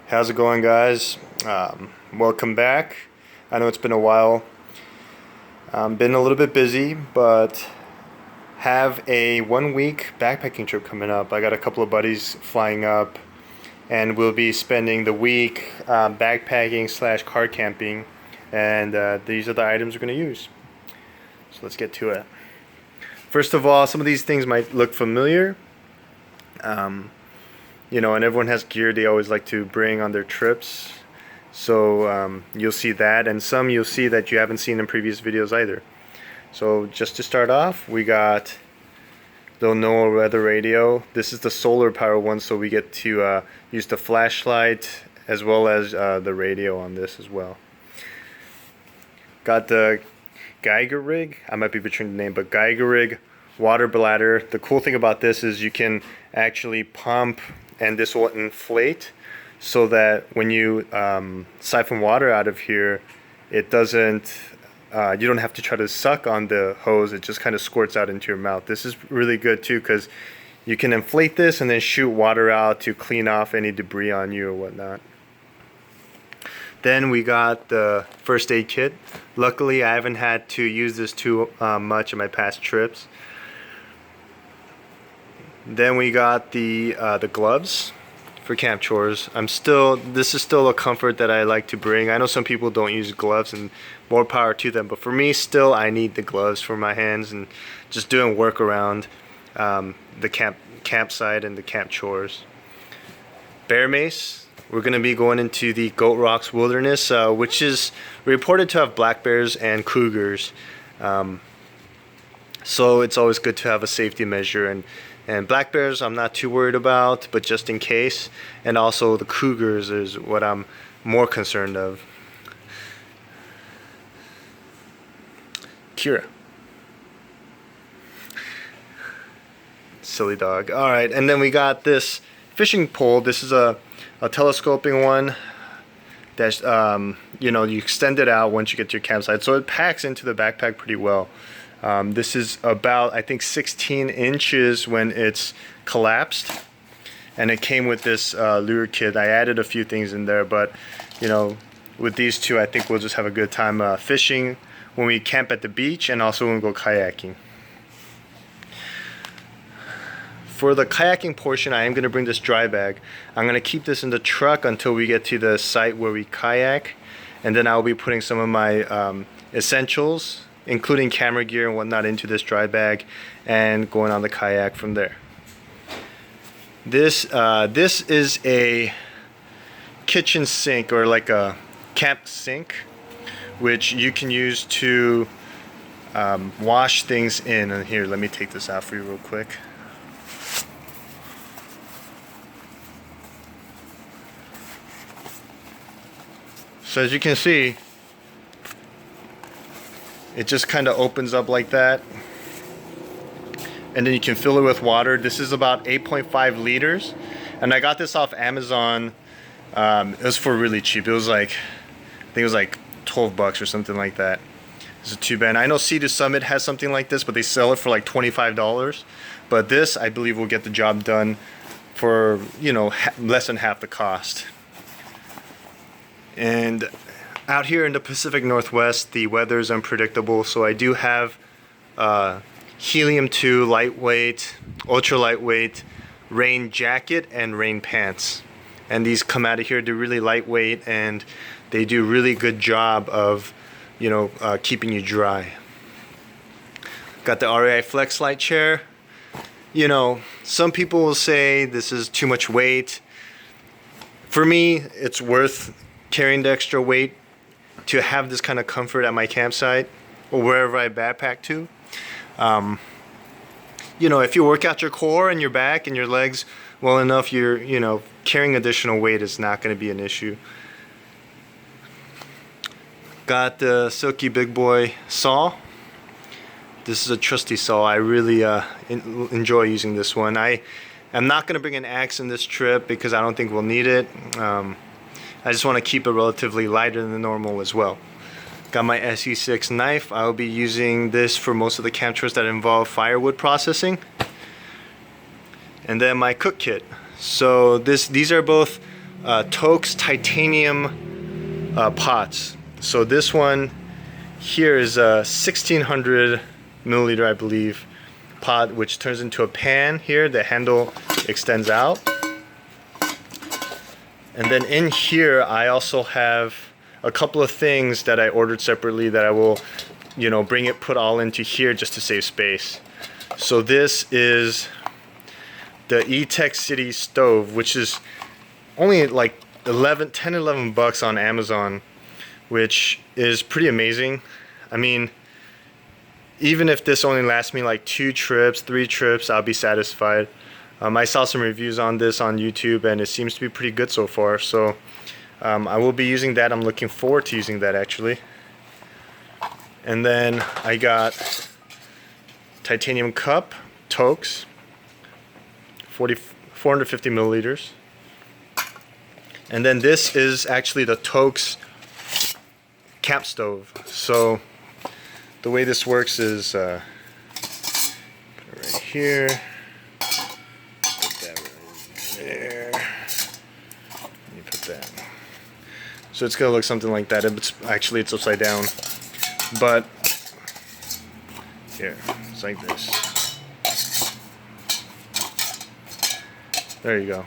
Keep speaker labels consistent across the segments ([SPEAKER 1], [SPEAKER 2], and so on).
[SPEAKER 1] How's it going, guys? Welcome back. I know it's been a while. Been a little bit busy, but have a 1 week backpacking trip coming up. I got a couple of buddies flying up, and we'll be spending the week backpacking / car camping, and these are the items we're going to use. So let's get to it. First of all, some of these things might look familiar. You know, and everyone has gear they always like to bring on their trips. So you'll see that, and some you'll see that you haven't seen in previous videos either. So just to start off, we got the NOAA Weather radio. This is the solar power one, so we get to use the flashlight as well as the radio on this as well. Got the Geigerrig. I might be butchering the name, but Geigerrig water bladder. The cool thing about this is you can actually pump, and this will inflate so that when you siphon water out of here, it doesn't, you don't have to try to suck on the hose. It just kind of squirts out into your mouth. This is really good too, because you can inflate this and then shoot water out to clean off any debris on you or whatnot. Then we got the first aid kit. Luckily, I haven't had to use this too much in my past trips. Then we got the gloves for camp chores. This is still a comfort that I like to bring. I know some people don't use gloves, and more power to them, but for me, still, I need the gloves for my hands and just doing work around the campsite and the camp chores. Bear mace. We're going to be going into the Goat Rocks Wilderness, which is reported to have black bears and cougars. So it's always good to have a safety measure, and black bears I'm not too worried about, but just in case. And also the cougars is what I'm more concerned of. Kira. Silly dog. Alright, and then we got this fishing pole. This is a telescoping one that you know, you extend it out once you get to your campsite, so it packs into the backpack pretty well. This is about, I think, 16 inches when it's collapsed, and it came with this lure kit. I added a few things in there, but you know, with these two, I think we'll just have a good time fishing when we camp at the beach, and also when we go kayaking. For the kayaking portion, I am going to bring this dry bag. I'm going to keep this in the truck until we get to the site where we kayak, and then I'll be putting some of my essentials, including camera gear and whatnot, into this dry bag and going on the kayak from there. This is a kitchen sink, or like a camp sink, which you can use to wash things in. And here, let me take this out for you real quick. So as you can see, it just kind of opens up like that, and then you can fill it with water. This is about 8.5 liters, and I got this off Amazon. It was for really cheap. It was like, I think it was like 12 bucks or something like that. It's a tube, and I know Sea to Summit has something like this, but they sell it for like $25. But this, I believe, will get the job done for, you know, less than half the cost. And out here in the Pacific Northwest, the weather is unpredictable, so I do have Helium 2 lightweight, ultra lightweight rain jacket and rain pants. And these come out of here, they're really lightweight, and they do a really good job of, you know, keeping you dry. Got the REI Flex Light chair. You know, some people will say this is too much weight. For me, it's worth carrying the extra weight to have this kind of comfort at my campsite or wherever I backpack to. You know, if you work out your core and your back and your legs well enough, you know, carrying additional weight is not going to be an issue. Got the Silky Big Boy saw. This is a trusty saw. I really enjoy using this one. I am not going to bring an axe in this trip because I don't think we'll need it. I just want to keep it relatively lighter than normal as well. Got my SE6 knife. I'll be using this for most of the camp chores that involve firewood processing. And then my cook kit. So these are both Toaks titanium pots. So this one here is a 1600 milliliter, I believe, pot, which turns into a pan here. The handle extends out. And then in here, I also have a couple of things that I ordered separately that I will, you know, put all into here just to save space. So this is the Tech City stove, which is only like 10-11 bucks on Amazon, which is pretty amazing. I mean, even if this only lasts me like 2 trips, 3 trips, I'll be satisfied. I saw some reviews on this on YouTube and it seems to be pretty good so far. So I will be using that. I'm looking forward to using that actually. And then I got titanium cup, Toaks, 450 milliliters. And then this is actually the Toaks camp stove. So the way this works is put it right here, put that right there, let me put that. So it's gonna look something like that. It's upside down, but here it's like this. There you go.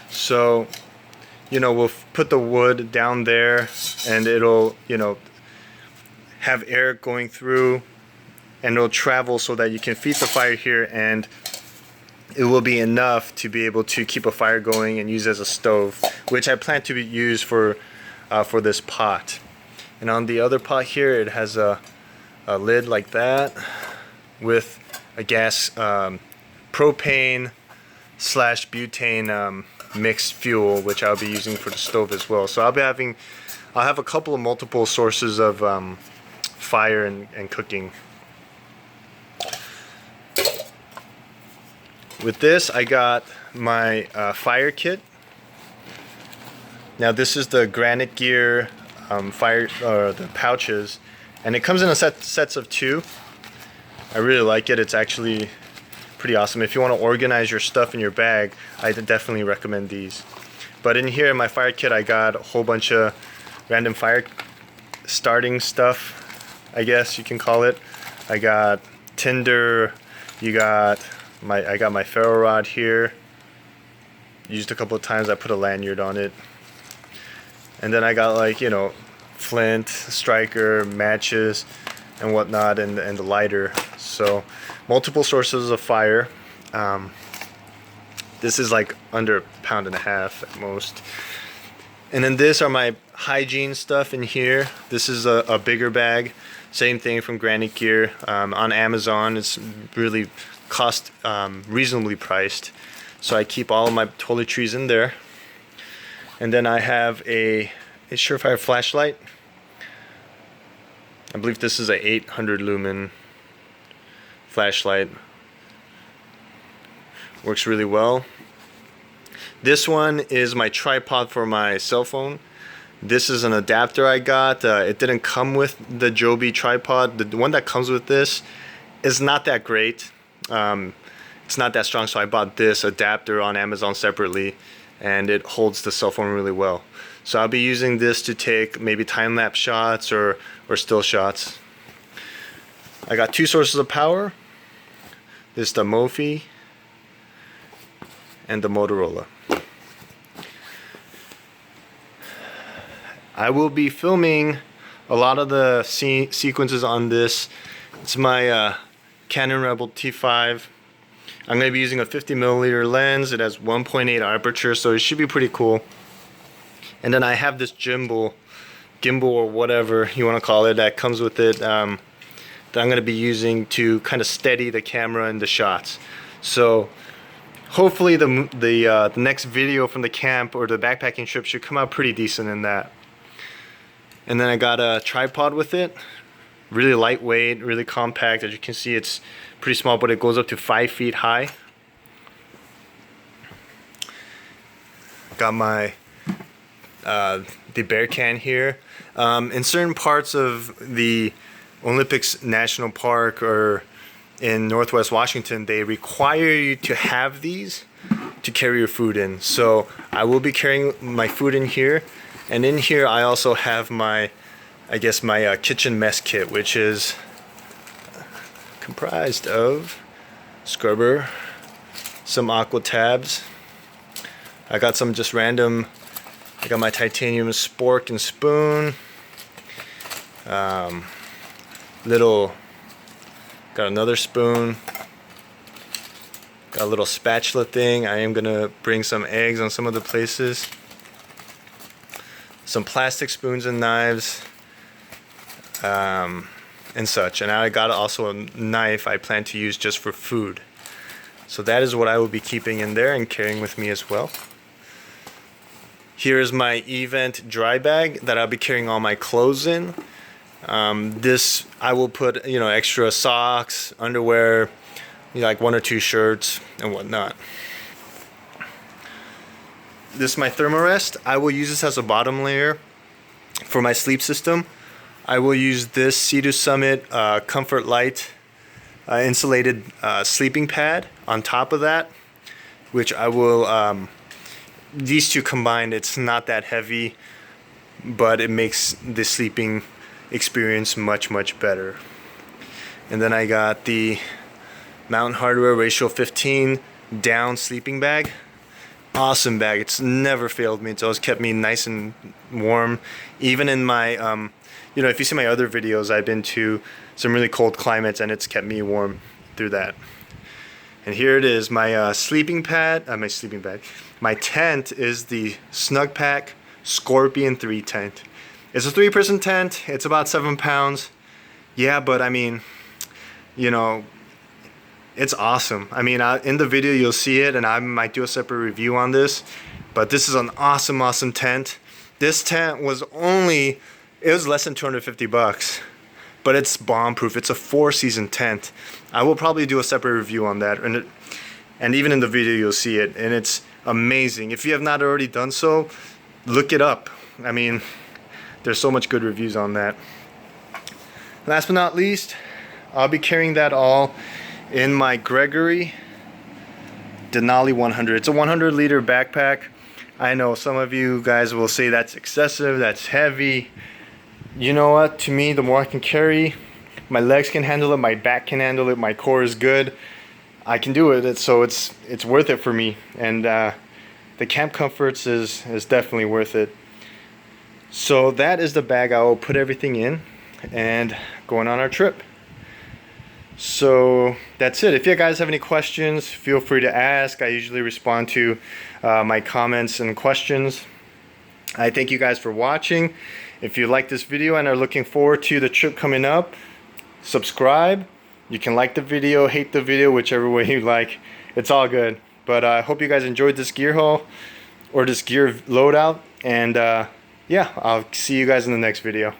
[SPEAKER 1] So, you know, we'll put the wood down there and it'll, you know, have air going through and it'll travel so that you can feed the fire here, and it will be enough to be able to keep a fire going and use as a stove, which I plan to use for this pot. And on the other pot here, it has a lid like that with a gas propane / butane mixed fuel, which I'll be using for the stove as well. So I'll have a couple of multiple sources of fire and cooking. With this, I got my fire kit. Now this is the Granite gear the pouches, and it comes in a sets of 2. I really like it. It's actually pretty awesome. If you want to organize your stuff in your bag, I definitely recommend these. But in here in my fire kit, I got a whole bunch of random fire starting stuff, I guess you can call it. I got tinder, I got my ferro rod here, used a couple of times. I put a lanyard on it. And then I got, like, you know, flint, striker, matches and whatnot, and the lighter. So multiple sources of fire. This is like under 1.5 pounds at most. And then this are my hygiene stuff in here. This is a bigger bag. Same thing from Granite Gear. On Amazon, it's really reasonably priced. So I keep all of my toiletries in there. And then I have a Surefire flashlight. I believe this is a 800 lumen flashlight. Works really well. This one is my tripod for my cell phone. This is an adapter I got. It didn't come with the Joby tripod. The one that comes with this is not that great. It's not that strong, so I bought this adapter on Amazon separately, and it holds the cell phone really well. So I'll be using this to take maybe time-lapse shots or still shots. I got 2 sources of power. This is the Mophie and the Motorola. I will be filming a lot of the sequences on this. It's my Canon Rebel T5. I'm going to be using a 50mm lens. It has 1.8 aperture, so it should be pretty cool. And then I have this gimbal or whatever you want to call it that comes with it, that I'm going to be using to kind of steady the camera and the shots. So hopefully the next video from the camp or the backpacking trip should come out pretty decent in that. And then I got a tripod with it. Really lightweight, really compact. As you can see, it's pretty small, but it goes up to 5 feet high. Got my the bear can here. In certain parts of the Olympics National Park or in Northwest Washington, they require you to have these, to carry your food in. So I will be carrying my food in here, and in here I also have my, I guess my kitchen mess kit, which is comprised of scrubber, some aqua tabs. I got some just random, I got my titanium spork and spoon, got another spoon, got a little spatula thing. I am gonna bring some eggs on some of the places, some plastic spoons and knives, and such. And I got also a knife I plan to use just for food. So that is what I will be keeping in there and carrying with me as well. Here is my event dry bag that I'll be carrying all my clothes in. This I will put, you know, extra socks, underwear, you know, like 1 or 2 shirts and whatnot. This is my Thermarest. I will use this as a bottom layer for my sleep system. I will use this Sea Summit Comfort Light insulated sleeping pad on top of that, which I will, these two combined, it's not that heavy, but it makes the sleeping experience much better. And then I got the Mountain Hardwear Ratio 15 down sleeping bag. Awesome bag. It's never failed me. It's always kept me nice and warm. Even in my, you know, if you see my other videos, I've been to some really cold climates and it's kept me warm through that. And here it is, my sleeping pad, my sleeping bag. My tent is the Snugpack Scorpion 3 tent. It's a 3-person tent. It's about 7 pounds. Yeah, but I mean, you know, it's awesome. I mean, in the video you'll see it, and I might do a separate review on this, but this is an awesome tent. This tent was only, it was less than 250 bucks, but it's bomb proof. It's a 4-season tent. I will probably do a separate review on that, and even in the video you'll see it, and it's amazing. If you have not already done so, look it up. I mean, there's so much good reviews on that. Last but not least, I'll be carrying that all in my Geigerrig Denali 100. It's a 100-liter backpack. I know some of you guys will say that's excessive, that's heavy. You know what? To me, the more I can carry, my legs can handle it, my back can handle it, my core is good. I can do it, so it's worth it for me. And the Camp Comforts is definitely worth it. So that is the bag I will put everything in and going on our trip. So that's it. If you guys have any questions, feel free to ask. I usually respond to my comments and questions. I thank you guys for watching. If you like this video and are looking forward to the trip coming up, subscribe. You can like the video, hate the video, whichever way you like. It's all good. But I hope you guys enjoyed this gear haul or this gear loadout. And yeah, I'll see you guys in the next video.